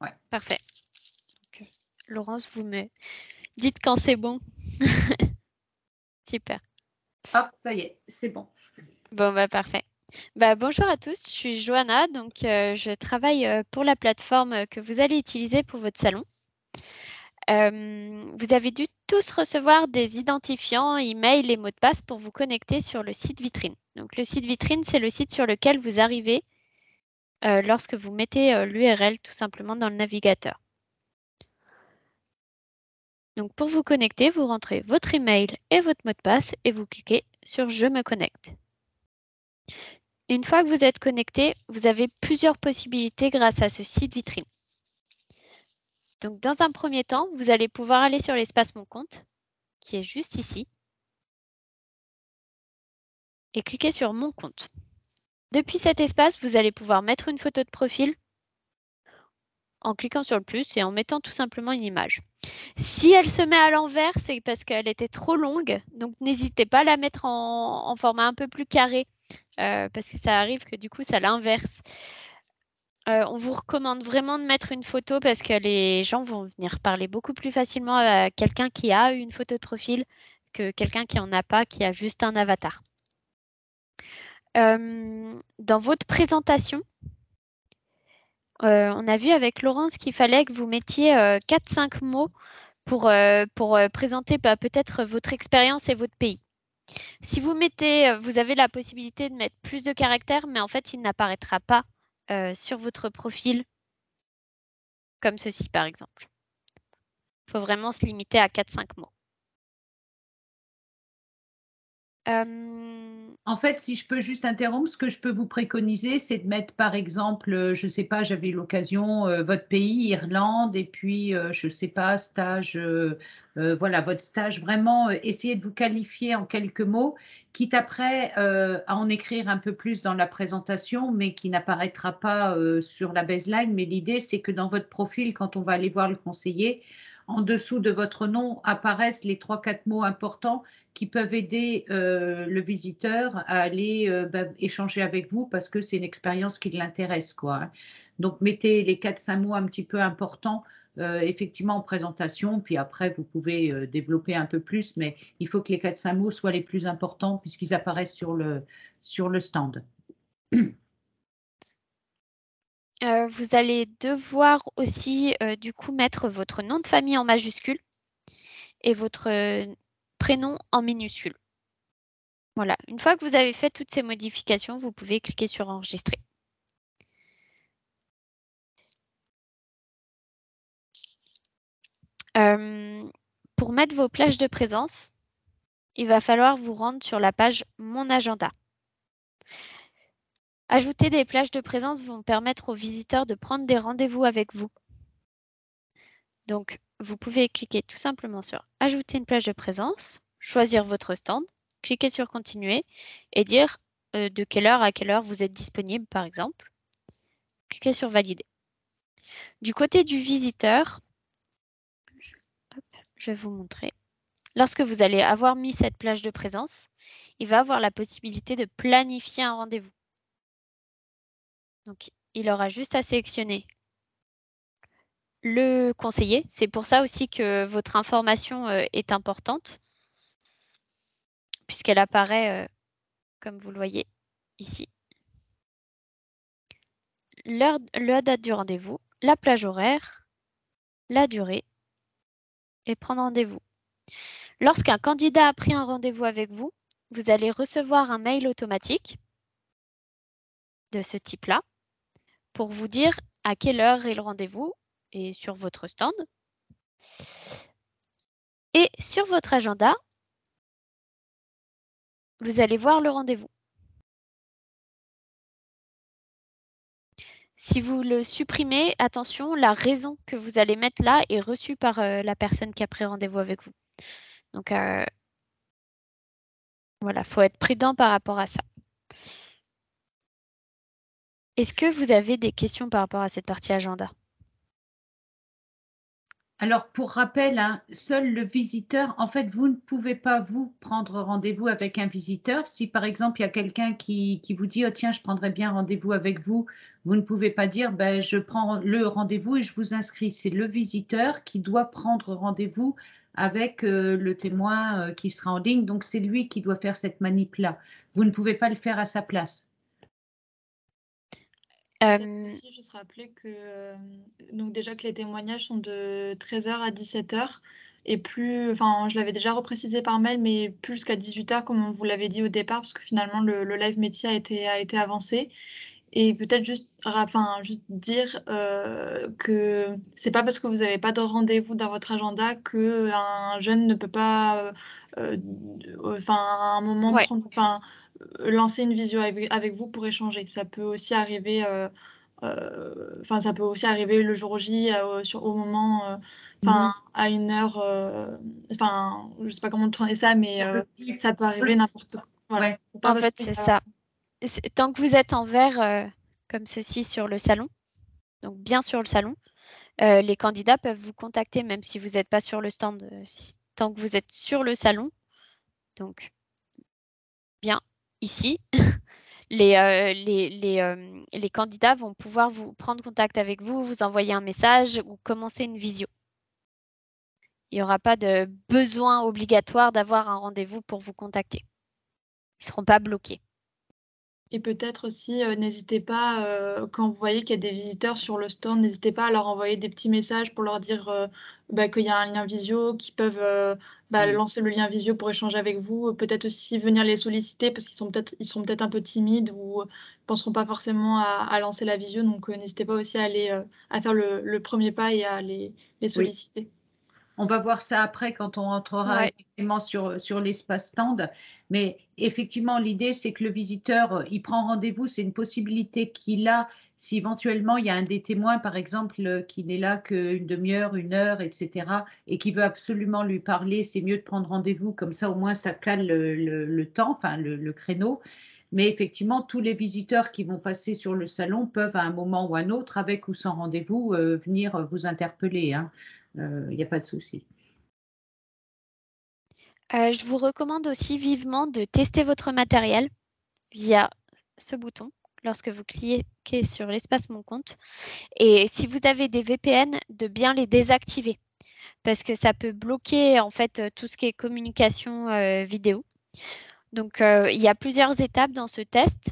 Ouais. Parfait. Donc, Laurence, vous me dites quand c'est bon. Super. Hop, ça y est, c'est bon. Bon, bah parfait. Bonjour à tous, je suis Johanna, donc je travaille pour la plateforme que vous allez utiliser pour votre salon. Vous avez dû tous recevoir des identifiants, emails et mots de passe pour vous connecter sur le site vitrine. Donc le site vitrine, c'est le site sur lequel vous arrivez lorsque vous mettez l'URL tout simplement dans le navigateur. Donc pour vous connecter, vous rentrez votre email et votre mot de passe et vous cliquez sur Je me connecte. Une fois que vous êtes connecté, vous avez plusieurs possibilités grâce à ce site vitrine. Donc dans un premier temps, vous allez pouvoir aller sur l'espace Mon compte, qui est juste ici, et cliquer sur Mon compte. Depuis cet espace, vous allez pouvoir mettre une photo de profil en cliquant sur le plus et en mettant tout simplement une image. Si elle se met à l'envers, c'est parce qu'elle était trop longue, donc n'hésitez pas à la mettre en format un peu plus carré, parce que ça arrive que du coup ça l'inverse. On vous recommande vraiment de mettre une photo parce que les gens vont venir parler beaucoup plus facilement à quelqu'un qui a une photo de profil que quelqu'un qui n'en a pas, qui a juste un avatar. Dans votre présentation, on a vu avec Laurence qu'il fallait que vous mettiez 4-5 mots pour présenter peut-être votre expérience et votre pays. Si vous mettez, vous avez la possibilité de mettre plus de caractères, mais en fait, il n'apparaîtra pas sur votre profil comme ceci, par exemple. Il faut vraiment se limiter à 4-5 mots. En fait, si je peux juste interrompre, ce que je peux vous préconiser, c'est de mettre, par exemple, je ne sais pas, j'avais eu l'occasion, votre pays, Irlande, et puis, je ne sais pas, stage, voilà, votre stage, vraiment, essayez de vous qualifier en quelques mots, quitte après à en écrire un peu plus dans la présentation, mais qui n'apparaîtra pas sur la baseline. Mais l'idée, c'est que dans votre profil, quand on va aller voir le conseiller, en dessous de votre nom apparaissent les 3-4 mots importants qui peuvent aider le visiteur à aller échanger avec vous parce que c'est une expérience qui l'intéresse, quoi, hein. Donc, mettez les 4-5 mots un petit peu importants, effectivement, en présentation, puis après, vous pouvez développer un peu plus, mais il faut que les 4-5 mots soient les plus importants puisqu'ils apparaissent sur le stand. Vous allez devoir aussi, du coup, mettre votre nom de famille en majuscule et votre prénom en minuscule. Voilà. Une fois que vous avez fait toutes ces modifications, vous pouvez cliquer sur Enregistrer. Pour mettre vos plages de présence, il va falloir vous rendre sur la page Mon agenda. Ajouter des plages de présence vont permettre aux visiteurs de prendre des rendez-vous avec vous. Donc, vous pouvez cliquer tout simplement sur Ajouter une plage de présence, choisir votre stand, cliquer sur Continuer et dire de quelle heure à quelle heure vous êtes disponible, par exemple. Cliquez sur Valider. Du côté du visiteur, hop, je vais vous montrer. Lorsque vous allez avoir mis cette plage de présence, il va avoir la possibilité de planifier un rendez-vous. Donc, il aura juste à sélectionner le conseiller. C'est pour ça aussi que votre information est importante, puisqu'elle apparaît, comme vous le voyez ici. La date du rendez-vous, la plage horaire, la durée et prendre rendez-vous. Lorsqu'un candidat a pris un rendez-vous avec vous, vous allez recevoir un mail automatique de ce type-là pour vous dire à quelle heure est le rendez-vous et sur votre stand. Et sur votre agenda, vous allez voir le rendez-vous. Si vous le supprimez, attention, la raison que vous allez mettre là est reçue par la personne qui a pris rendez-vous avec vous. Donc voilà, il faut être prudent par rapport à ça. Est-ce que vous avez des questions par rapport à cette partie agenda? Alors, pour rappel, hein, seul le visiteur, en fait, vous ne pouvez pas vous prendre rendez-vous avec un visiteur. Si par exemple, il y a quelqu'un qui vous dit, oh tiens, je prendrais bien rendez-vous avec vous, vous ne pouvez pas dire, ben, je prends le rendez-vous et je vous inscris. C'est le visiteur qui doit prendre rendez-vous avec le témoin qui sera en ligne. Donc, c'est lui qui doit faire cette manip-là. Vous ne pouvez pas le faire à sa place. Peut-être aussi juste rappeler que donc déjà que les témoignages sont de 13h à 17h et plus, enfin je l'avais déjà reprécisé par mail, mais plus jusqu'à 18h comme on vous l'avait dit au départ, parce que finalement le live métier a été avancé. Et peut-être juste, juste dire que c'est pas parce que vous n'avez pas de rendez-vous dans votre agenda que un jeune ne peut pas, à un moment Ouais, prendre, lancer une visio avec vous pour échanger. Ça peut aussi arriver, ça peut aussi arriver le jour J, au moment, Mhm. à une heure, je sais pas comment tourner ça, mais ça peut arriver n'importe quoi. Voilà. Ouais. C'est pas en parce fait, que c'est ça. Tant que vous êtes en vert, comme ceci sur le salon, donc bien sur le salon, les candidats peuvent vous contacter même si vous n'êtes pas sur le stand. Tant que vous êtes sur le salon, donc bien ici, les candidats vont pouvoir vous prendre contact avec vous, vous envoyer un message ou commencer une visio. Il n'y aura pas de besoin obligatoire d'avoir un rendez-vous pour vous contacter. Ils ne seront pas bloqués. Et peut-être aussi, n'hésitez pas, quand vous voyez qu'il y a des visiteurs sur le stand, n'hésitez pas à leur envoyer des petits messages pour leur dire qu'il y a un lien visio, qu'ils peuvent lancer le lien visio pour échanger avec vous. Peut-être aussi venir les solliciter parce ils seront peut-être un peu timides ou ne penseront pas forcément à lancer la visio. Donc, n'hésitez pas aussi à aller à faire le premier pas et à les Oui. solliciter. On va voir ça après quand on entrera Ouais. effectivement sur l'espace stand. Mais effectivement, l'idée, c'est que le visiteur, il prend rendez-vous. C'est une possibilité qu'il a si éventuellement il y a un des témoins, par exemple, qui n'est là qu'une demi-heure, une heure, etc., et qui veut absolument lui parler. C'est mieux de prendre rendez-vous. Comme ça, au moins, ça cale le temps, enfin le créneau. Mais effectivement, tous les visiteurs qui vont passer sur le salon peuvent à un moment ou à un autre, avec ou sans rendez-vous, venir vous interpeller, hein. Il n'y a pas de souci. Je vous recommande aussi vivement de tester votre matériel via ce bouton lorsque vous cliquez sur l'espace Mon compte. Et si vous avez des VPN, de bien les désactiver parce que ça peut bloquer en fait tout ce qui est communication vidéo. Donc, il y a plusieurs étapes dans ce test.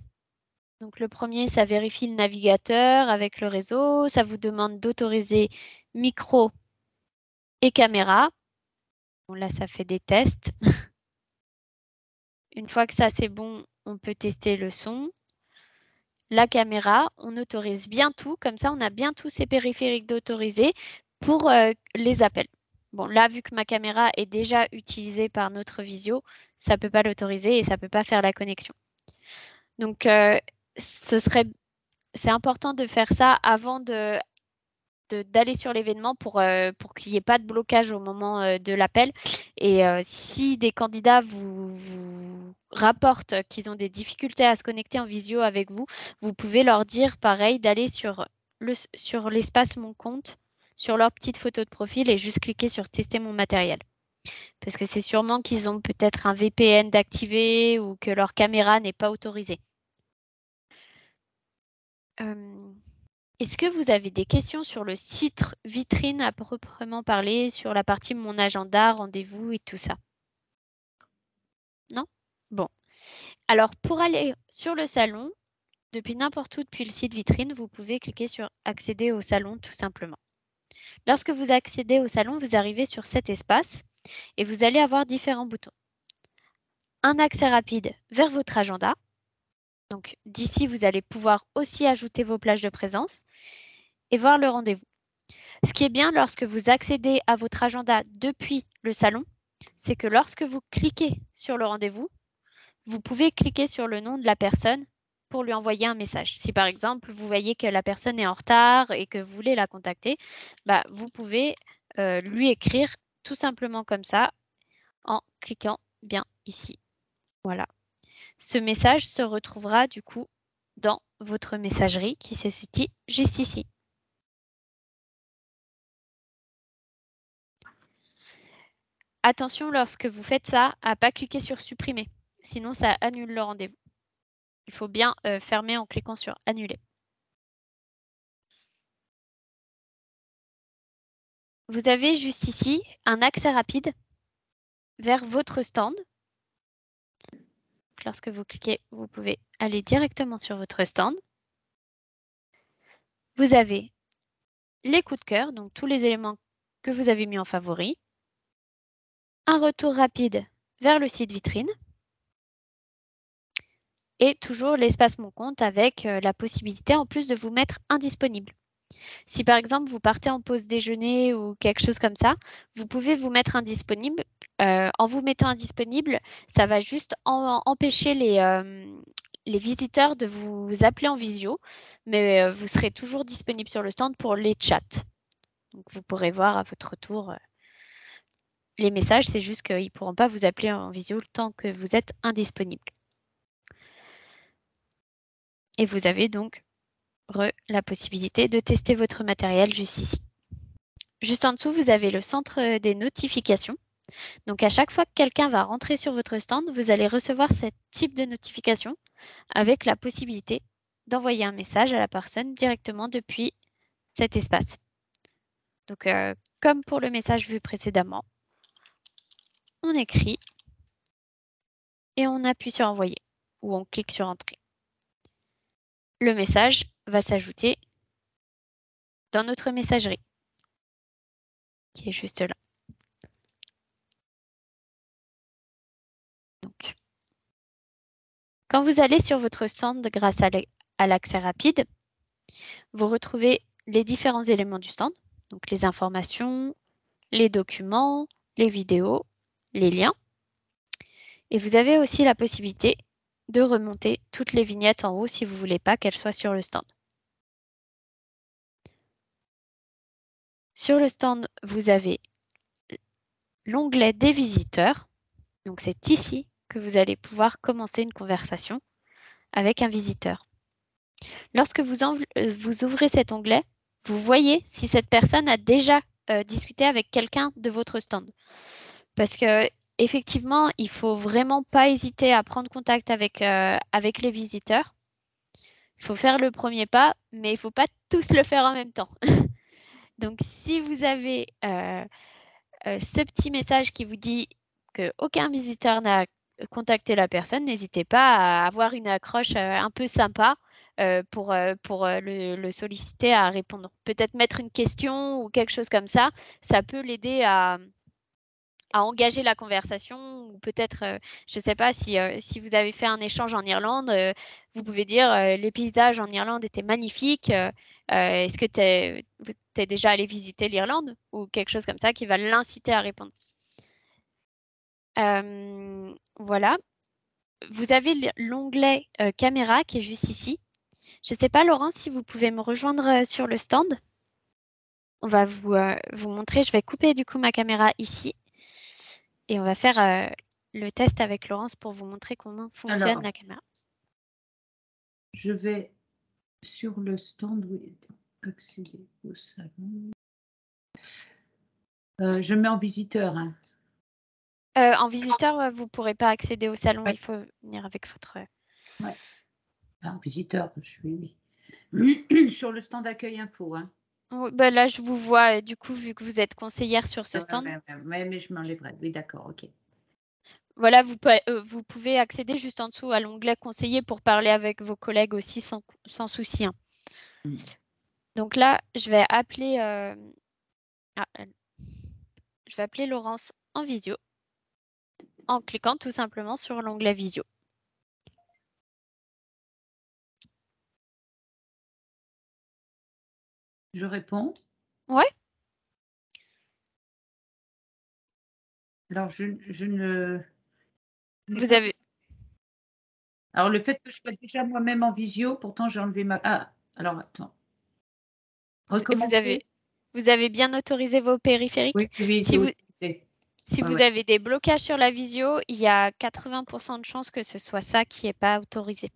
Donc, le premier, ça vérifie le navigateur avec le réseau. Ça vous demande d'autoriser micro et caméra. Bon, là, ça fait des tests. Une fois que ça, c'est bon, on peut tester le son. La caméra, on autorise bien tout. Comme ça, on a bien tous ces périphériques d'autoriser pour les appels. Bon, là, vu que ma caméra est déjà utilisée par notre visio, ça ne peut pas l'autoriser et ça ne peut pas faire la connexion. Donc, c'est important de faire ça avant d'aller sur l'événement pour qu'il n'y ait pas de blocage au moment de l'appel. Et si des candidats vous rapportent qu'ils ont des difficultés à se connecter en visio avec vous, vous pouvez leur dire pareil d'aller sur l'espace Mon compte, sur leur petite photo de profil et juste cliquer sur Tester mon matériel. Parce que c'est sûrement qu'ils ont peut-être un VPN d'activer ou que leur caméra n'est pas autorisée. Est-ce que vous avez des questions sur le site vitrine à proprement parler, sur la partie mon agenda, rendez-vous et tout ça? Non? Bon. Alors, pour aller sur le salon, depuis n'importe où depuis le site vitrine, vous pouvez cliquer sur accéder au salon tout simplement. Lorsque vous accédez au salon, vous arrivez sur cet espace et vous allez avoir différents boutons. Un accès rapide vers votre agenda. Donc, d'ici, vous allez pouvoir aussi ajouter vos plages de présence et voir le rendez-vous. Ce qui est bien lorsque vous accédez à votre agenda depuis le salon, c'est que lorsque vous cliquez sur le rendez-vous, vous pouvez cliquer sur le nom de la personne pour lui envoyer un message. Si par exemple, vous voyez que la personne est en retard et que vous voulez la contacter, vous pouvez lui écrire tout simplement comme ça en cliquant bien ici. Voilà. Ce message se retrouvera du coup dans votre messagerie qui se situe juste ici. attention lorsque vous faites ça à ne pas cliquer sur supprimer. Sinon, ça annule le rendez-vous. Il faut bien fermer en cliquant sur annuler. Vous avez juste ici un accès rapide vers votre stand. Donc, lorsque vous cliquez, vous pouvez aller directement sur votre stand. Vous avez les coups de cœur, donc tous les éléments que vous avez mis en favori. Un retour rapide vers le site vitrine. Et toujours l'espace Mon compte avec la possibilité en plus de vous mettre indisponible. Si par exemple vous partez en pause déjeuner ou quelque chose comme ça, vous pouvez vous mettre indisponible. En vous mettant indisponible, ça va juste empêcher les visiteurs de vous appeler en visio, mais vous serez toujours disponible sur le stand pour les chats. Donc vous pourrez voir à votre tour les messages, c'est juste qu'ils ne pourront pas vous appeler en visio le temps que vous êtes indisponible. Et vous avez donc la possibilité de tester votre matériel juste ici. Juste en dessous, vous avez le centre des notifications. Donc à chaque fois que quelqu'un va rentrer sur votre stand, vous allez recevoir ce type de notification avec la possibilité d'envoyer un message à la personne directement depuis cet espace. Donc comme pour le message vu précédemment, on écrit et on appuie sur envoyer ou on clique sur entrée. Le message va s'ajouter dans notre messagerie qui est juste là. Donc, quand vous allez sur votre stand grâce à l'accès rapide, vous retrouvez les différents éléments du stand, donc les informations, les documents, les vidéos, les liens. Et vous avez aussi la possibilité de remonter toutes les vignettes en haut si vous ne voulez pas qu'elles soient sur le stand. Sur le stand, vous avez l'onglet des visiteurs. Donc c'est ici que vous allez pouvoir commencer une conversation avec un visiteur. Lorsque vous ouvrez cet onglet, vous voyez si cette personne a déjà discuté avec quelqu'un de votre stand. Parce que effectivement, il ne faut vraiment pas hésiter à prendre contact avec les visiteurs. Il faut faire le premier pas, mais il ne faut pas tous le faire en même temps. Donc, si vous avez ce petit message qui vous dit qu'aucun visiteur n'a contacté la personne, n'hésitez pas à avoir une accroche un peu sympa pour le solliciter à répondre. Peut-être mettre une question ou quelque chose comme ça, ça peut l'aider à engager la conversation ou peut-être, je ne sais pas, si vous avez fait un échange en Irlande, vous pouvez dire les paysages en Irlande étaient magnifiques. Est-ce que tu es déjà allé visiter l'Irlande ou quelque chose comme ça qui va l'inciter à répondre. Voilà. Vous avez l'onglet caméra qui est juste ici. Je ne sais pas, Laurence, si vous pouvez me rejoindre sur le stand. On va vous montrer. Je vais couper du coup ma caméra ici. Et on va faire le test avec Laurence pour vous montrer comment fonctionne la caméra. Je vais sur le stand, oui, accéder au salon. Je mets en visiteur. Hein. En visiteur, vous ne pourrez pas accéder au salon. Ouais. Il faut venir avec votre... Ouais. En visiteur, je suis sur le stand accueil info. Hein. Oui, bah là, je vous vois, du coup, vu que vous êtes conseillère sur ce stand. Mais je m'enlèverai. Oui, d'accord, ok. Voilà, vous pouvez accéder juste en dessous à l'onglet conseiller pour parler avec vos collègues aussi sans souci. Hein. Donc là, je vais appeler Laurence en visio en cliquant tout simplement sur l'onglet visio. Je réponds. Ouais. Alors, je ne... Vous avez... Alors, le fait que je sois déjà moi-même en visio, pourtant, j'ai enlevé ma... Ah, alors, attends. Recommencer. Vous avez bien autorisé vos périphériques. Oui, si vous avez des blocages sur la visio, il y a 80% de chances que ce soit ça qui n'est pas autorisé.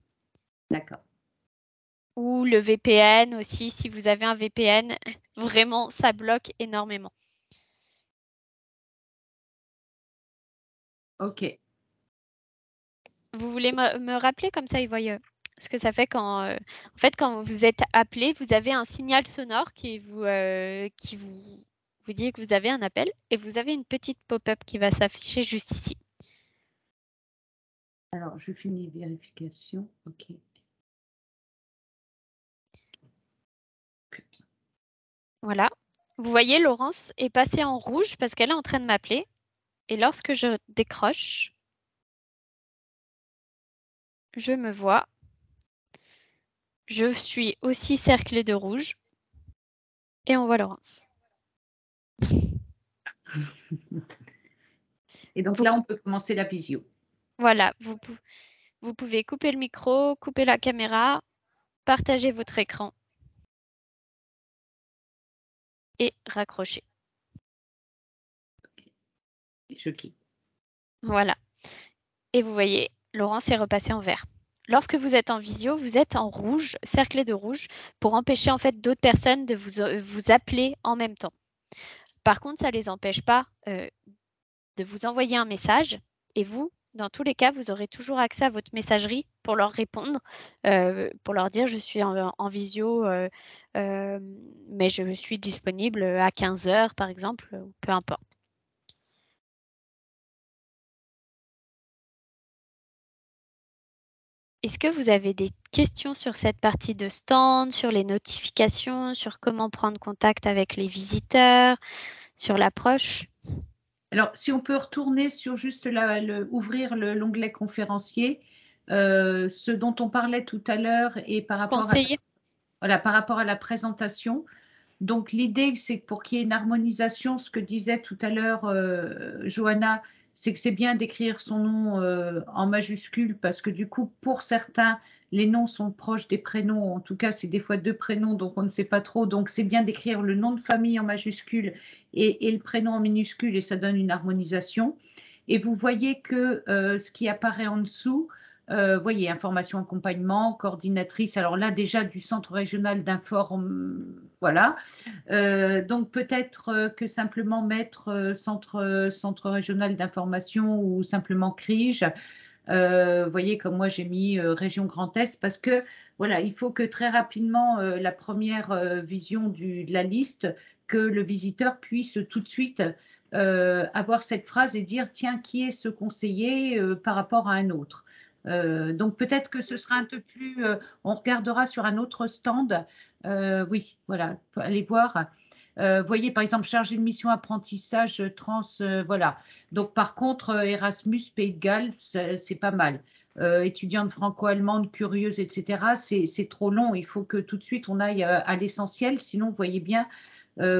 D'accord. Ou le VPN aussi, si vous avez un VPN, vraiment, ça bloque énormément. Ok. Vous voulez me rappeler comme ça, ils voient ce que ça fait quand, en fait, quand vous êtes appelé, vous avez un signal sonore qui vous dit que vous avez un appel et vous avez une petite pop-up qui va s'afficher juste ici. Alors, je finis vérification. Ok. Voilà. Vous voyez, Laurence est passée en rouge parce qu'elle est en train de m'appeler. Et lorsque je décroche, je me vois. Je suis aussi cerclée de rouge. Et on voit Laurence. Et donc là, on peut commencer la visio. Voilà. Vous pouvez couper le micro, couper la caméra, partager votre écran et raccrocher. Je quitte. Voilà. Et vous voyez, Laurence est repassée en vert. Lorsque vous êtes en visio, vous êtes en rouge, cerclé de rouge, pour empêcher en fait d'autres personnes de vous appeler en même temps. Par contre, ça ne les empêche pas de vous envoyer un message. Et vous, dans tous les cas, vous aurez toujours accès à votre messagerie pour leur répondre, pour leur dire je suis en visio, mais je suis disponible à 15 h par exemple, peu importe. Est-ce que vous avez des questions sur cette partie de stand, sur les notifications, sur comment prendre contact avec les visiteurs, sur l'approche? Alors, si on peut retourner sur juste ouvrir l'onglet conférencier, ce dont on parlait tout à l'heure et par rapport à la présentation. Donc, l'idée, c'est que pour qu'il y ait une harmonisation, ce que disait tout à l'heure Johanna, c'est que c'est bien d'écrire son nom en majuscule parce que du coup, pour certains, les noms sont proches des prénoms. En tout cas, c'est des fois deux prénoms, donc on ne sait pas trop. Donc, c'est bien d'écrire le nom de famille en majuscule et le prénom en minuscule et ça donne une harmonisation. Et vous voyez que ce qui apparaît en dessous, voyez, information accompagnement, coordinatrice, alors là déjà du centre régional voilà. Donc peut-être que simplement mettre centre régional d'information ou simplement CRIGE, voyez comme moi j'ai mis région Grand Est parce que voilà, il faut que très rapidement la première vision de la liste, que le visiteur puisse tout de suite avoir cette phrase et dire tiens, qui est ce conseiller par rapport à un autre. Donc peut-être que ce sera un peu plus, on regardera sur un autre stand. Oui, voilà, allez voir. Voyez par exemple chargé de mission apprentissage trans, voilà. Donc par contre Erasmus Pays de Galles, c'est pas mal. Étudiante franco-allemande curieuse, etc. C'est trop long. Il faut que tout de suite on aille à l'essentiel. Sinon, vous voyez bien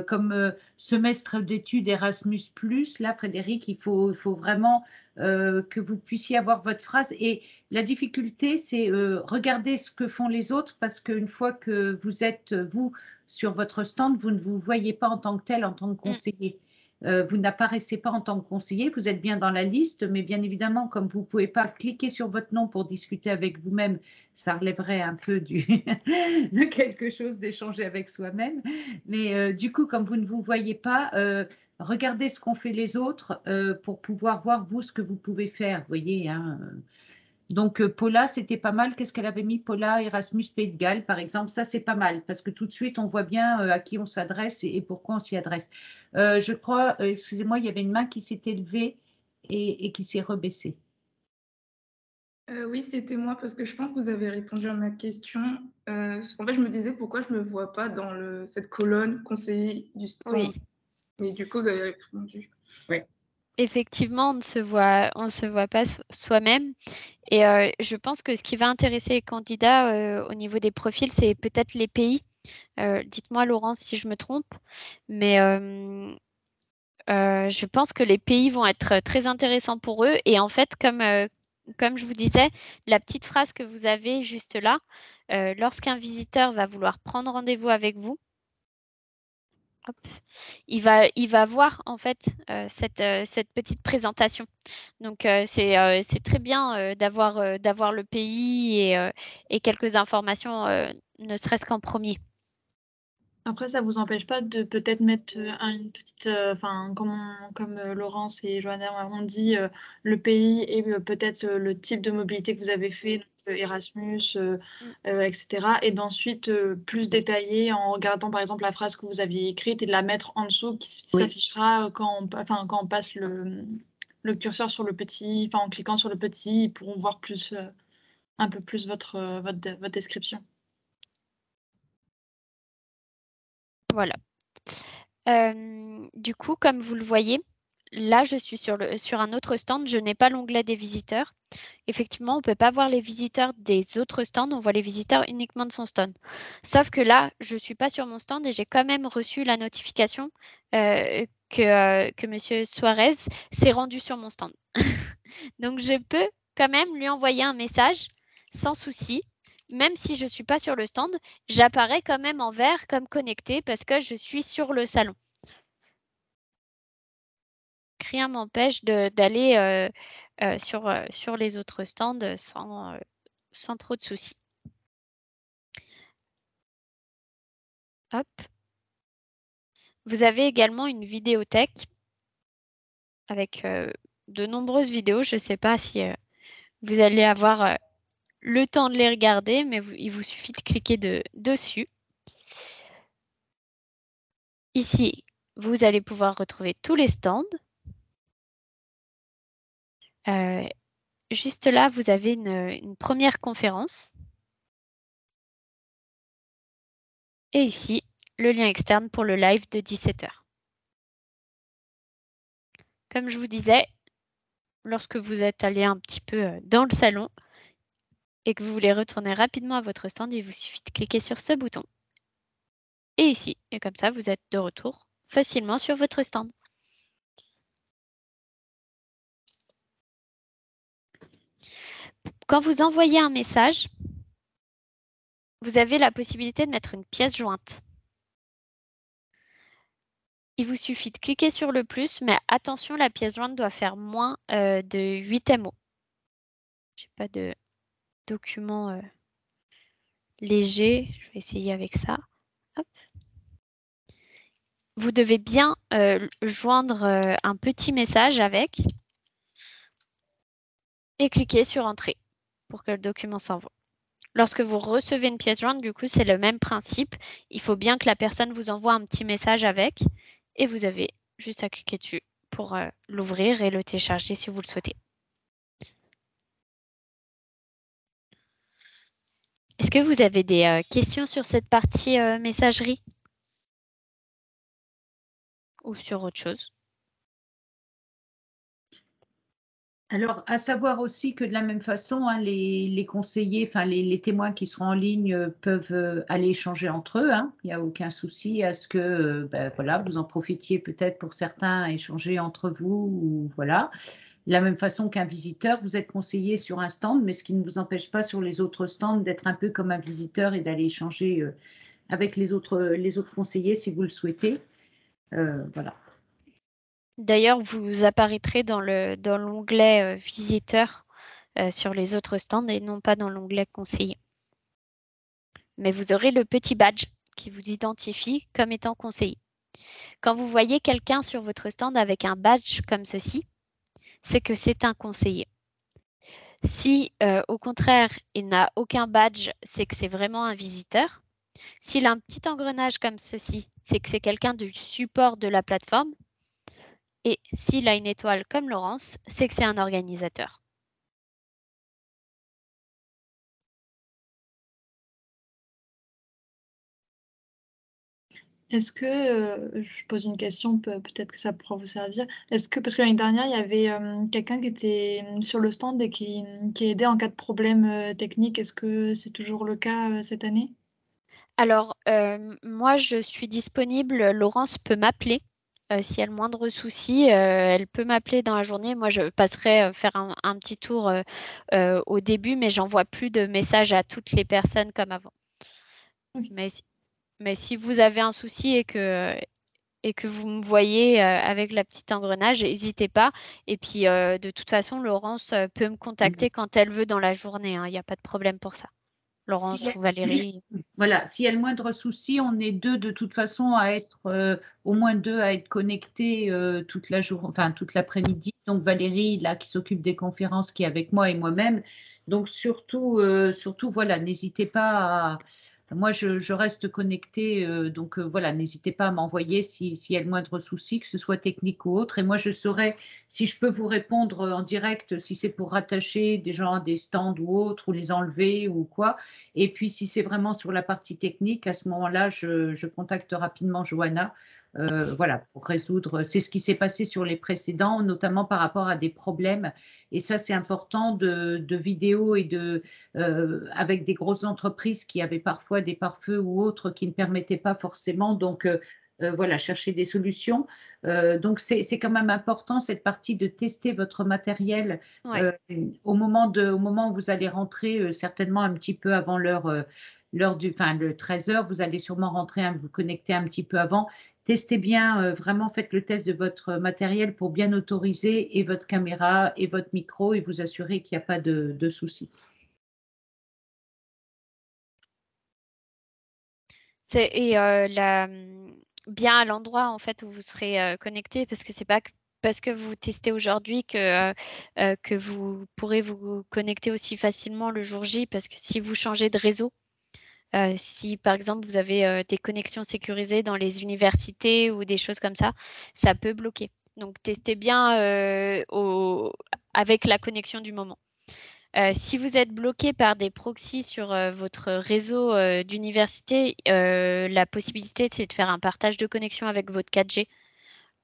comme semestre d'études Erasmus+, là, Frédéric, il faut vraiment que vous puissiez avoir votre phrase. Et la difficulté, c'est regarder ce que font les autres, parce qu'une fois que vous êtes, vous, sur votre stand, vous ne vous voyez pas en tant que tel, en tant que conseiller. Vous n'apparaissez pas en tant que conseiller, vous êtes bien dans la liste, mais bien évidemment, comme vous ne pouvez pas cliquer sur votre nom pour discuter avec vous-même, ça relèverait un peu de quelque chose d'échanger avec soi-même. Mais du coup, comme vous ne vous voyez pas, regardez ce qu'ont fait les autres pour pouvoir voir, vous, ce que vous pouvez faire. Vous voyez, hein. Donc, Paula, c'était pas mal. Qu'est-ce qu'elle avait mis, Paula, Erasmus Pays de Galles, par exemple? Ça, c'est pas mal parce que tout de suite, on voit bien à qui on s'adresse et pourquoi on s'y adresse. Je crois, excusez-moi, il y avait une main qui s'était levée et qui s'est rebaissée. Oui, c'était moi parce que je pense que vous avez répondu à ma question. En fait, je me disais pourquoi je ne me vois pas dans cette colonne conseiller du stand. Oui. Mais du coup, vous avez répondu. Oui. Effectivement, on ne se voit pas soi-même. Et je pense que ce qui va intéresser les candidats au niveau des profils, c'est peut-être les pays. Dites-moi, Laurence, si je me trompe. Mais je pense que les pays vont être très intéressants pour eux. Et en fait, comme je vous disais, la petite phrase que vous avez juste là, lorsqu'un visiteur va vouloir prendre rendez-vous avec vous, hop, il va voir en fait cette petite présentation. Donc c'est très bien d'avoir le pays et quelques informations, ne serait-ce qu'en premier. Après, ça vous empêche pas de peut-être mettre une petite, enfin, comme Laurence et Johanna ont dit, le pays et peut-être le type de mobilité que vous avez fait, donc, Erasmus, etc. Et d'ensuite plus détailler en regardant par exemple la phrase que vous aviez écrite et de la mettre en dessous qui Oui. s'affichera quand on passe le curseur sur le petit, enfin en cliquant sur le petit, ils pourront voir plus, un peu plus votre description. Voilà. Du coup, comme vous le voyez, là, je suis sur un autre stand. Je n'ai pas l'onglet des visiteurs. Effectivement, on ne peut pas voir les visiteurs des autres stands. On voit les visiteurs uniquement de son stand. Sauf que là, je ne suis pas sur mon stand et j'ai quand même reçu la notification que M. Suarez s'est rendu sur mon stand. Donc, je peux quand même lui envoyer un message sans souci. Même si je ne suis pas sur le stand, j'apparais quand même en vert comme connecté parce que je suis sur le salon. Rien m'empêche d'aller sur les autres stands sans trop de soucis. Hop. Vous avez également une vidéothèque avec de nombreuses vidéos. Je ne sais pas si vous allez avoir le temps de les regarder, mais il vous suffit de cliquer dessus. Ici, vous allez pouvoir retrouver tous les stands. Juste là, vous avez une première conférence. Et ici, le lien externe pour le live de 17 h. Comme je vous disais, lorsque vous êtes allé un petit peu dans le salon et que vous voulez retourner rapidement à votre stand, il vous suffit de cliquer sur ce bouton. Et ici, et comme ça, vous êtes de retour facilement sur votre stand. Quand vous envoyez un message, vous avez la possibilité de mettre une pièce jointe. Il vous suffit de cliquer sur le plus, mais attention, la pièce jointe doit faire moins de 8 MO. Je n'ai pas de document léger. Je vais essayer avec ça. Hop. Vous devez bien joindre un petit message avec et cliquer sur Entrée pour que le document s'envoie. Lorsque vous recevez une pièce jointe, du coup, c'est le même principe. Il faut bien que la personne vous envoie un petit message avec et vous avez juste à cliquer dessus pour l'ouvrir et le télécharger si vous le souhaitez. Est-ce que vous avez des questions sur cette partie messagerie ou sur autre chose? Alors, à savoir aussi que de la même façon, hein, les conseillers, enfin les témoins qui seront en ligne peuvent aller échanger entre eux. Hein. Il n'y a aucun souci à ce que voilà, vous en profitiez peut-être pour certains échanger entre vous. Ou, voilà. De la même façon qu'un visiteur, vous êtes conseiller sur un stand, mais ce qui ne vous empêche pas sur les autres stands d'être un peu comme un visiteur et d'aller échanger avec les autres conseillers si vous le souhaitez. Voilà. D'ailleurs, vous apparaîtrez dans l'onglet visiteur sur les autres stands et non pas dans l'onglet conseiller. Mais vous aurez le petit badge qui vous identifie comme étant conseiller. Quand vous voyez quelqu'un sur votre stand avec un badge comme ceci, c'est que c'est un conseiller. Si au contraire, il n'a aucun badge, c'est que c'est vraiment un visiteur. S'il a un petit engrenage comme ceci, c'est que c'est quelqu'un du support de la plateforme. Et s'il a une étoile comme Laurence, c'est que c'est un organisateur. Est-ce que, je pose une question, peut-être que ça pourra vous servir. Est-ce que, parce que l'année dernière, il y avait quelqu'un qui était sur le stand et qui aidait en cas de problème technique. Est-ce que c'est toujours le cas cette année? Alors, moi, je suis disponible. Laurence peut m'appeler. Si elle a le moindre souci, elle peut m'appeler dans la journée. Moi, je passerai faire un petit tour au début, mais j'envoie plus de messages à toutes les personnes comme avant. Okay. Mais si vous avez un souci et que vous me voyez avec la petite engrenage, n'hésitez pas. Et puis, de toute façon, Laurence peut me contacter quand elle veut dans la journée. Il n'y a pas de problème pour ça. Laurence Si, ou Valérie. voilà, s'il y a le moindre souci, on est deux de toute façon à être, au moins deux à être connectés toute la journée, enfin toute l'après-midi. Donc Valérie, là, qui s'occupe des conférences, qui est avec moi et moi-même. Donc surtout, voilà, n'hésitez pas à. Moi, je reste connectée, donc voilà, n'hésitez pas à m'envoyer s'il y a le moindre souci, que ce soit technique ou autre. Et moi, je saurai si je peux vous répondre en direct, si c'est pour rattacher des gens à des stands ou autres, ou les enlever ou quoi. Et puis, si c'est vraiment sur la partie technique, à ce moment-là, je contacte rapidement Johanna, voilà, pour résoudre. C'est ce qui s'est passé sur les précédents, notamment par rapport à des problèmes. Et ça, c'est important de vidéos et avec des grosses entreprises qui avaient parfois des pare-feux ou autres qui ne permettaient pas forcément. Donc, voilà, chercher des solutions. Donc, c'est quand même important cette partie de tester votre matériel Ouais. au moment où vous allez rentrer, certainement un petit peu avant l'heure enfin, le 13h, vous allez sûrement rentrer, vous connecter un petit peu avant. Testez bien, vraiment faites le test de votre matériel pour bien autoriser et votre caméra et votre micro et vous assurer qu'il n'y a pas de soucis. Et bien à l'endroit en fait où vous serez connecté, parce que c'est pas parce que vous testez aujourd'hui que vous pourrez vous connecter aussi facilement le jour J, parce que si vous changez de réseau, si par exemple vous avez des connexions sécurisées dans les universités ou des choses comme ça peut bloquer. Donc testez bien avec la connexion du moment. Si vous êtes bloqué par des proxys sur votre réseau d'université, la possibilité, c'est de faire un partage de connexion avec votre 4G.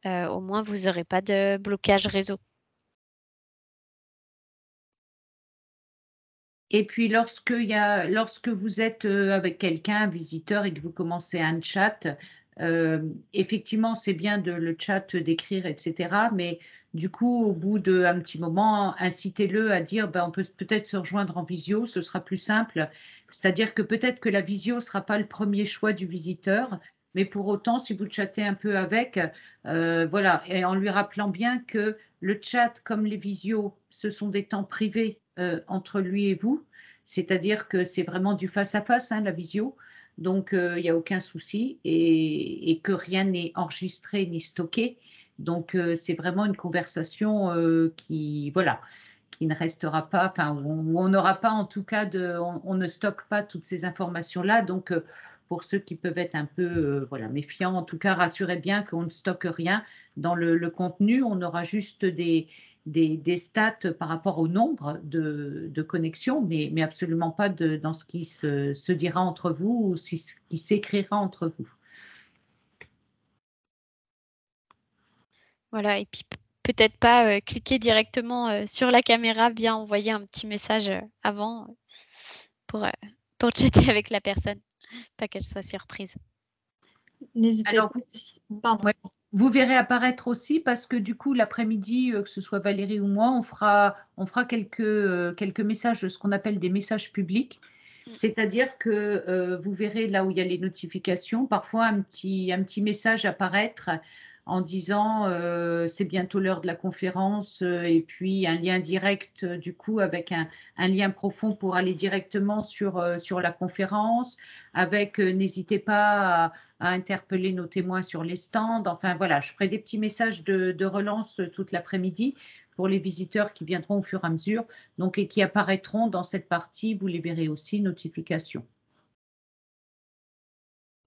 Au moins, vous n'aurez pas de blocage réseau. Et puis, lorsque vous êtes avec quelqu'un, un visiteur, et que vous commencez un chat, effectivement, c'est bien le chat d'écrire, etc. Mais du coup, au bout d'un petit moment, incitez-le à dire, ben, on peut peut-être se rejoindre en visio, ce sera plus simple. C'est-à-dire que peut-être que la visio ne sera pas le premier choix du visiteur, mais pour autant, si vous chattez un peu avec, voilà, et en lui rappelant bien que le chat, comme les visios, ce sont des temps privés entre lui et vous, c'est-à-dire que c'est vraiment du face-à-face, la visio, donc il n'y a aucun souci et que rien n'est enregistré ni stocké. Donc c'est vraiment une conversation voilà, qui ne restera pas, enfin, où on n'aura pas en tout cas on ne stocke pas toutes ces informations-là. Donc pour ceux qui peuvent être un peu voilà, méfiants, en tout cas, rassurez bien qu'on ne stocke rien dans le contenu. On aura juste des stats par rapport au nombre de connexions, mais absolument pas dans ce qui se dira entre vous ou ce qui s'écrira entre vous. Voilà, et puis peut-être pas cliquer directement sur la caméra, bien envoyer un petit message avant pour chatter avec la personne, pas qu'elle soit surprise. N'hésitez Alors, pas. Pardon. ouais, vous verrez apparaître aussi parce que du coup, l'après-midi, que ce soit Valérie ou moi, on fera quelques messages, ce qu'on appelle des messages publics. C'est-à-dire que vous verrez là où il y a les notifications, parfois un petit message apparaître en disant c'est bientôt l'heure de la conférence et puis un lien direct du coup avec un lien profond pour aller directement sur la conférence, avec n'hésitez pas à interpeller nos témoins sur les stands. Enfin voilà, je ferai des petits messages de relance toute l'après-midi pour les visiteurs qui viendront au fur et à mesure, donc, et qui apparaîtront dans cette partie, vous les verrez aussi, notifications.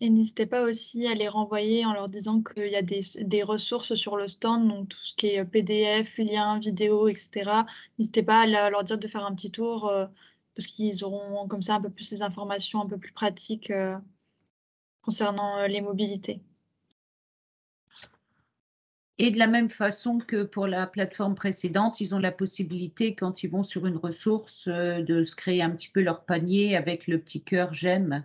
Et n'hésitez pas aussi à les renvoyer en leur disant qu'il y a des ressources sur le stand, donc tout ce qui est PDF, liens, vidéos, etc. N'hésitez pas à leur dire de faire un petit tour parce qu'ils auront comme ça un peu plus les informations un peu plus pratiques concernant les mobilités. Et de la même façon que pour la plateforme précédente, ils ont la possibilité, quand ils vont sur une ressource, de se créer un petit peu leur panier avec le petit cœur j'aime.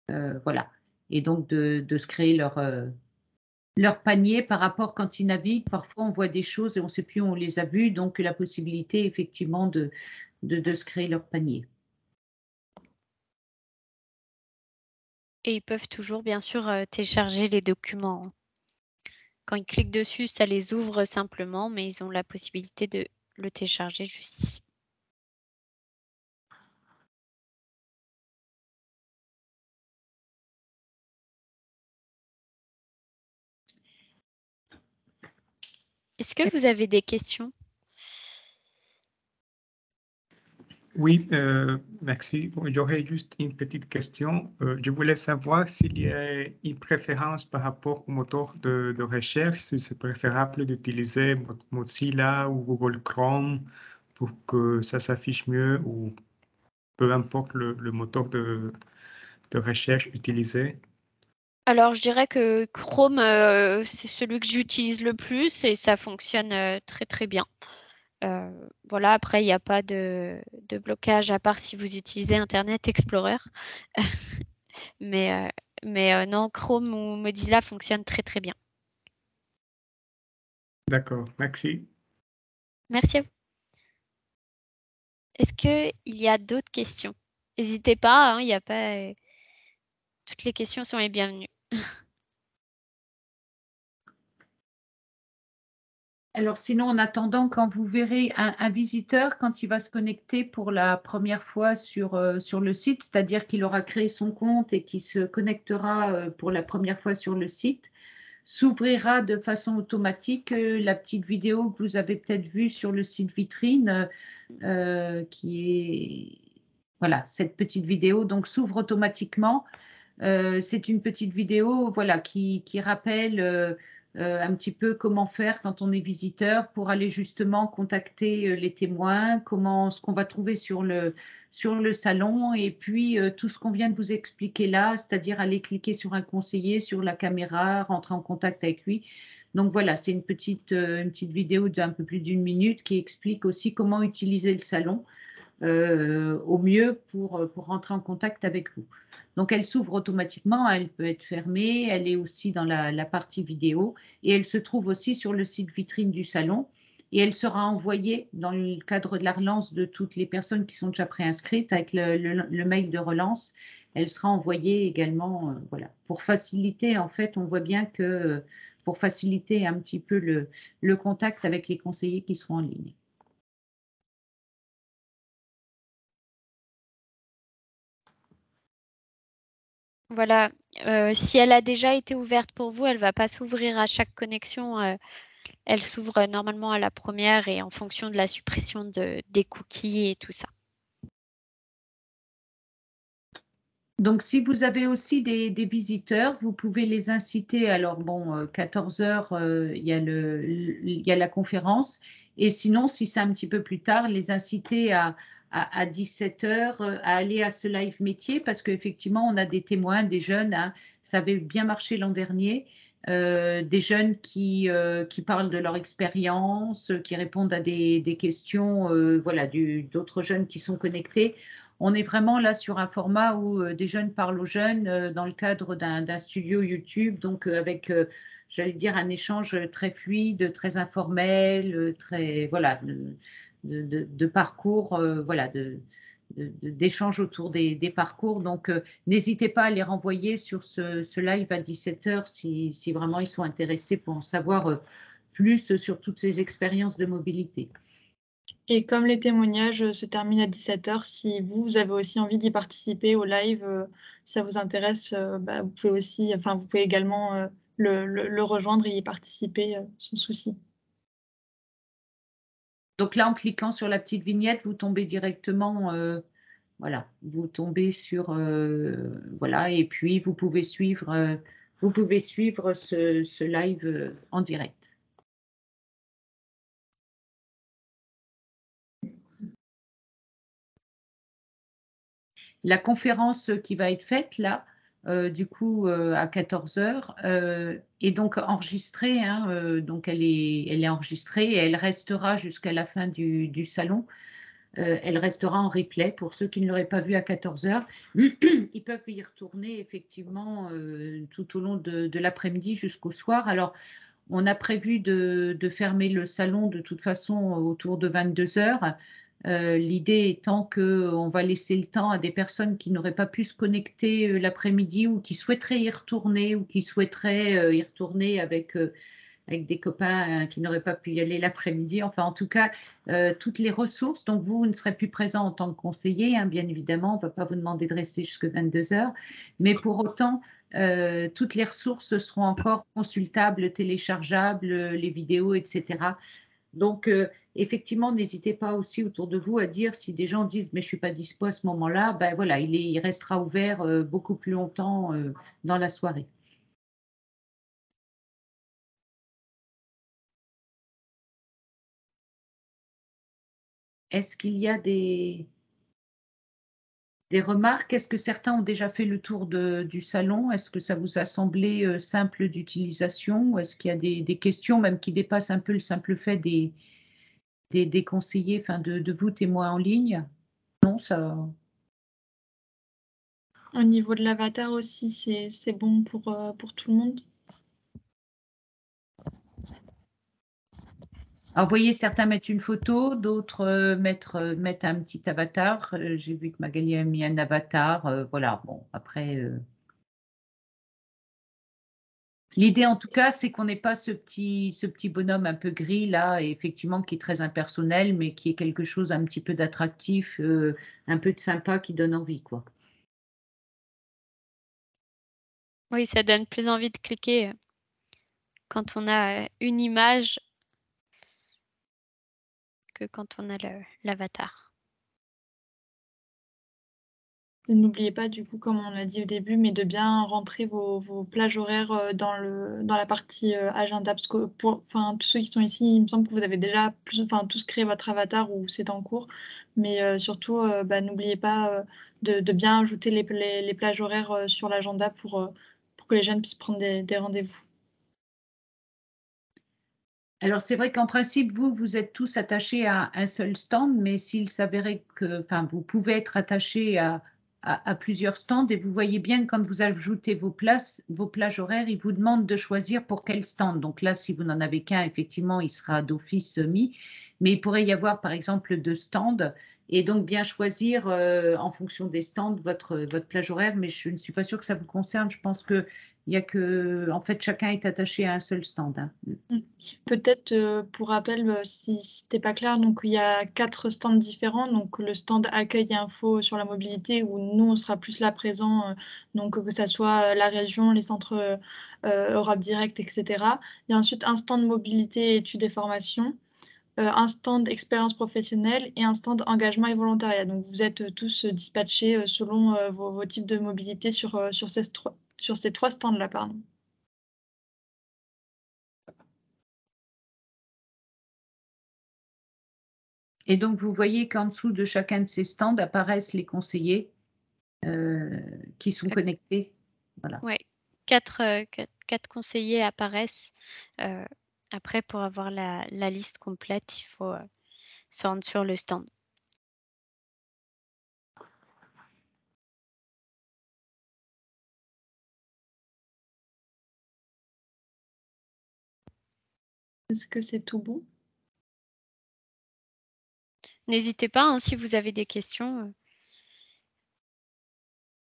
Voilà. Et donc de se créer leur panier par rapport quand ils naviguent. Parfois, on voit des choses et on ne sait plus où on les a vues. Donc, la possibilité, effectivement, de se créer leur panier. Et ils peuvent toujours, bien sûr, télécharger les documents. Quand ils cliquent dessus, ça les ouvre simplement, mais ils ont la possibilité de le télécharger juste ici. Est-ce que vous avez des questions? Oui, merci. Bon, j'aurais juste une petite question. Je voulais savoir s'il y a une préférence par rapport au moteur de recherche, si c'est préférable d'utiliser Mozilla ou Google Chrome pour que ça s'affiche mieux ou peu importe le moteur de recherche utilisé. Alors, je dirais que Chrome, c'est celui que j'utilise le plus et ça fonctionne très très bien. Voilà, après, il n'y a pas de blocage à part si vous utilisez Internet Explorer. Mais non, Chrome ou Mozilla fonctionnent très très bien. D'accord, merci. Merci à vous. Est-ce qu'il y a d'autres questions? N'hésitez pas, hein, il y a pas. Toutes les questions sont les bienvenues. Alors sinon, en attendant, quand vous verrez un visiteur, quand il va se connecter pour la première fois sur le site, c'est-à-dire qu'il aura créé son compte et qu'il se connectera pour la première fois sur le site, s'ouvrira de façon automatique la petite vidéo que vous avez peut-être vue sur le site vitrine, qui est, voilà, cette petite vidéo, donc s'ouvre automatiquement. C'est une petite vidéo, voilà, qui rappelle un petit peu comment faire quand on est visiteur pour aller justement contacter les témoins, ce qu'on va trouver sur le salon, et puis tout ce qu'on vient de vous expliquer là, c'est-à-dire aller cliquer sur un conseiller, sur la caméra, rentrer en contact avec lui. Donc voilà, c'est une petite vidéo d'un peu plus d'une minute qui explique aussi comment utiliser le salon au mieux pour rentrer en contact avec vous. Donc, elle s'ouvre automatiquement, elle peut être fermée, elle est aussi dans la partie vidéo et elle se trouve aussi sur le site vitrine du salon et elle sera envoyée dans le cadre de la relance de toutes les personnes qui sont déjà préinscrites avec le mail de relance. Elle sera envoyée également, voilà, pour faciliter, en fait, on voit bien que pour faciliter un petit peu le contact avec les conseillers qui seront en ligne. Voilà, si elle a déjà été ouverte pour vous, elle ne va pas s'ouvrir à chaque connexion. Elle s'ouvre normalement à la première et en fonction de la suppression des cookies et tout ça. Donc, si vous avez aussi des visiteurs, vous pouvez les inciter. Alors, bon, 14 heures, il y a la conférence. Et sinon, si c'est un petit peu plus tard, les inciter à 17 heures à aller à ce live métier parce qu'effectivement, on a des témoins, des jeunes. Hein, ça avait bien marché l'an dernier. Des jeunes qui parlent de leur expérience, qui répondent à des questions voilà, d'autres jeunes qui sont connectés. On est vraiment là sur un format où des jeunes parlent aux jeunes dans le cadre d'un studio YouTube, donc avec, j'allais dire, un échange très fluide, très informel, très, voilà, de parcours, voilà, d'échanges autour des parcours. Donc, n'hésitez pas à les renvoyer sur ce live à 17 heures si vraiment ils sont intéressés pour en savoir plus sur toutes ces expériences de mobilité. Et comme les témoignages se terminent à 17 heures, si vous avez aussi envie d'y participer au live, si ça vous intéresse, bah, vous pouvez également le rejoindre et y participer sans souci. Donc là, en cliquant sur la petite vignette, vous tombez directement, voilà, vous tombez sur, voilà, et puis vous pouvez suivre ce live en direct. La conférence qui va être faite là, du coup, à 14 heures, est donc enregistrée. Hein, donc, elle est enregistrée et elle restera jusqu'à la fin du salon. Elle restera en replay pour ceux qui ne l'auraient pas vue à 14 heures. Ils peuvent y retourner effectivement tout au long de l'après-midi jusqu'au soir. Alors, on a prévu de fermer le salon de toute façon autour de 22 heures. L'idée étant qu'on va laisser le temps à des personnes qui n'auraient pas pu se connecter l'après-midi ou qui souhaiteraient y retourner ou qui souhaiteraient y retourner avec avec des copains qui n'auraient pas pu y aller l'après-midi. Enfin, en tout cas, toutes les ressources. Donc, vous ne serez plus présent en tant que conseiller, hein, bien évidemment. On ne va pas vous demander de rester jusqu'à 22 heures. Mais pour autant, toutes les ressources seront encore consultables, téléchargeables, les vidéos, etc. Donc, effectivement, n'hésitez pas aussi autour de vous à dire si des gens disent mais je ne suis pas dispo à ce moment-là, ben voilà, il restera ouvert beaucoup plus longtemps dans la soirée. Est-ce qu'il y a des remarques? Est-ce que certains ont déjà fait le tour du salon? Est-ce que ça vous a semblé simple d'utilisation? Est-ce qu'il y a des questions même qui dépassent un peu le simple fait des conseillers, enfin de vous, témoins en ligne? Non, ça... Au niveau de l'avatar aussi, c'est bon pour tout le monde. Alors, vous voyez, certains mettent une photo, d'autres mettent un petit avatar. J'ai vu que Magali a mis un avatar. Voilà, bon, après... L'idée, en tout cas, c'est qu'on n'ait pas ce petit bonhomme un peu gris, là, et effectivement, qui est très impersonnel, mais qui est quelque chose un petit peu d'attractif, un peu de sympa, qui donne envie, quoi. Oui, ça donne plus envie de cliquer quand on a une image que quand on a l'avatar. N'oubliez pas, du coup, comme on l'a dit au début, mais de bien rentrer vos plages horaires dans la partie agenda. Parce que tous ceux qui sont ici, il me semble que vous avez déjà tous créé votre avatar ou c'est en cours. Mais surtout, n'oubliez pas de bien ajouter les plages horaires sur l'agenda pour que les jeunes puissent prendre des rendez-vous. Alors, c'est vrai qu'en principe, vous êtes tous attachés à un seul stand, mais s'il s'avérait que, enfin, vous pouvez être attachés à plusieurs stands et vous voyez bien que quand vous ajoutez vos plages horaires, ils vous demandent de choisir pour quel stand. Donc là, si vous n'en avez qu'un, effectivement, il sera d'office mis, mais il pourrait y avoir, par exemple, 2 stands et donc bien choisir en fonction des stands votre plage horaire, mais je ne suis pas sûre que ça vous concerne. Je pense que il y a que, en fait, chacun est attaché à un seul stand, hein. Peut-être pour rappel, si c'était pas clair, donc il y a 4 stands différents. Donc le stand accueil et info sur la mobilité où nous on sera plus là présent, donc que ça soit la région, les centres Europe Direct, etc. Il y a ensuite un stand mobilité, études et formations, un stand expérience professionnelle et un stand engagement et volontariat. Donc vous êtes tous dispatchés selon vos types de mobilité sur ces 3 stands-là, pardon. Et donc, vous voyez qu'en dessous de chacun de ces stands apparaissent les conseillers qui sont connectés. Voilà. Oui, 4 conseillers apparaissent. Après, pour avoir la liste complète, il faut se rendre sur le stand. Est-ce que c'est tout bon? N'hésitez pas, hein, si vous avez des questions. De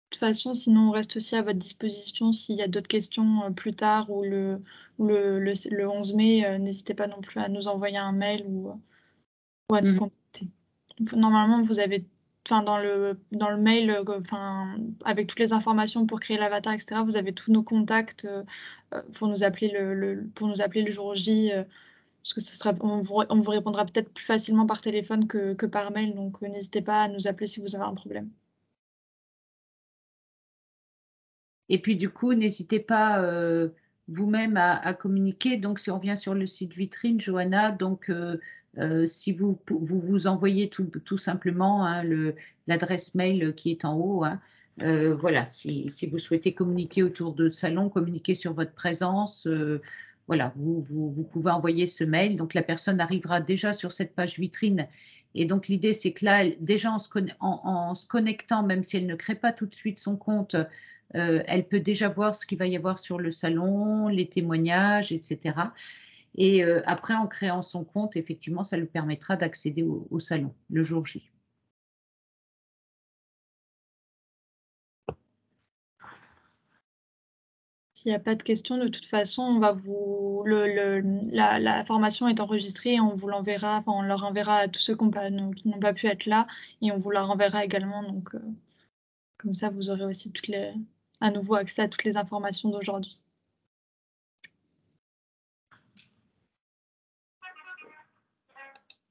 toute façon, sinon on reste aussi à votre disposition s'il y a d'autres questions plus tard ou le 11 mai, n'hésitez pas non plus à nous envoyer un mail ou à nous contacter. Normalement, vous avez, dans le mail, avec toutes les informations pour créer l'avatar, etc., vous avez tous nos contacts pour nous appeler le jour J, parce que on vous répondra peut-être plus facilement par téléphone que par mail, donc n'hésitez pas à nous appeler si vous avez un problème. Et puis, du coup, n'hésitez pas vous-même à communiquer. Donc, si on revient sur le site vitrine, Johanna, donc si vous envoyez tout simplement, hein, l'adresse mail qui est en haut, hein, voilà, si vous souhaitez communiquer autour de salon, communiquer sur votre présence, voilà, vous pouvez envoyer ce mail. Donc, la personne arrivera déjà sur cette page vitrine. Et donc, l'idée, c'est que là, déjà en se connectant, même si elle ne crée pas tout de suite son compte, elle peut déjà voir ce qu'il va y avoir sur le salon, les témoignages, etc. Et après, en créant son compte, effectivement, ça lui permettra d'accéder au salon le jour J. S'il n'y a pas de questions, de toute façon, on va vous la formation est enregistrée et on vous l'enverra, enfin, on leur enverra à tous ceux qui n'ont pas pu être là et on vous la renverra également. Donc, comme ça, vous aurez aussi à nouveau accès à toutes les informations d'aujourd'hui.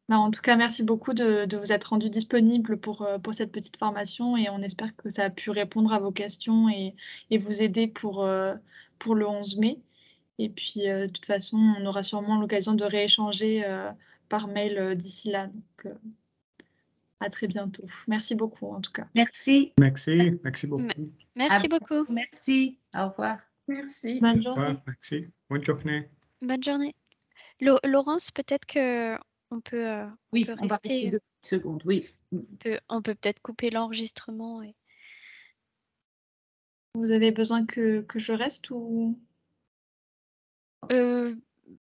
En tout cas, merci beaucoup de vous être rendu disponible pour cette petite formation et on espère que ça a pu répondre à vos questions et vous aider pour le 11 mai. Et puis, de toute façon, on aura sûrement l'occasion de rééchanger par mail d'ici là. Donc, à très bientôt. Merci beaucoup, en tout cas. Merci. Merci beaucoup. Merci beaucoup. Merci. Au revoir. Merci. Bonne Au journée. revoir, merci. Bonne journée. Bonne journée. Laurence, peut-être que on peut, Oui, peut on va rester rester. 2 secondes. Oui. On peut peut-être couper l'enregistrement. Vous avez besoin que je reste ou...